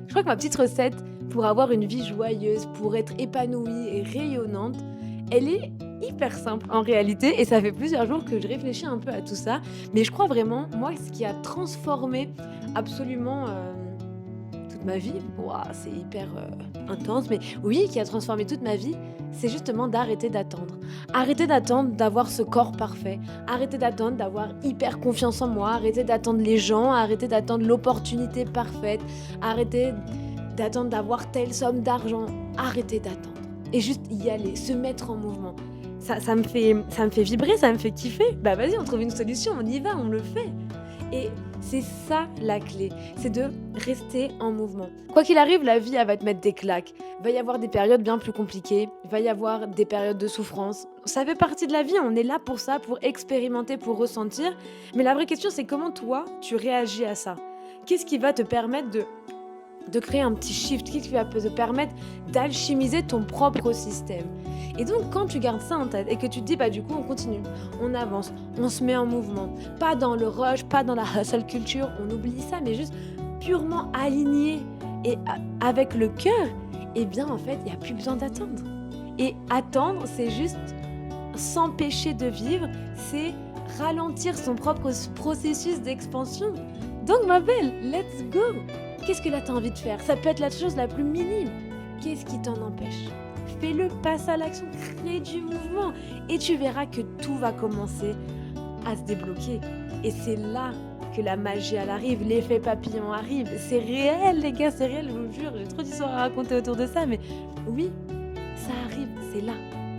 Je crois que ma petite recette pour avoir une vie joyeuse, pour être épanouie et rayonnante, elle est hyper simple en réalité et ça fait plusieurs jours que je réfléchis un peu à tout ça. Mais je crois vraiment, moi, ce qui a transformé absolument, toute ma vie, waouh, c'est hyper, intense, mais oui, qui a transformé toute ma vie, c'est justement d'arrêter d'attendre. Arrêter d'attendre d'avoir ce corps parfait, arrêter d'attendre d'avoir hyper confiance en moi, arrêter d'attendre les gens, arrêter d'attendre l'opportunité parfaite, arrêter d'attendre d'avoir telle somme d'argent, arrêter d'attendre et juste y aller, se mettre en mouvement. Ça me fait vibrer, ça me fait kiffer. Bah, vas-y, on trouve une solution, on y va, on le fait et c'est ça la clé, c'est de rester en mouvement. Quoi qu'il arrive, la vie, elle va te mettre des claques. Il va y avoir des périodes bien plus compliquées, il va y avoir des périodes de souffrance. Ça fait partie de la vie, on est là pour ça, pour expérimenter, pour ressentir. Mais la vraie question, c'est comment toi, tu réagis à ça? Qu'est-ce qui va te permettre de créer un petit shift, qu'est-ce qui va te permettre d'alchimiser ton propre système. Et donc, quand tu gardes ça en tête et que tu te dis, bah du coup, on continue, on avance, on se met en mouvement, pas dans le rush, pas dans la hustle culture, on oublie ça, mais juste purement aligné et avec le cœur, eh bien, en fait, il n'y a plus besoin d'attendre. Et attendre, c'est juste s'empêcher de vivre, c'est ralentir son propre processus d'expansion. Donc, ma belle, let's go! Qu'est-ce que là t'as envie de faire? Ça peut être la chose la plus minime. Qu'est-ce qui t'en empêche? Fais-le, passe à l'action, crée du mouvement et tu verras que tout va commencer à se débloquer. Et c'est là que la magie elle arrive, l'effet papillon arrive. C'est réel les gars, c'est réel, je vous jure. J'ai trop d'histoires à raconter autour de ça, mais oui, ça arrive, c'est là.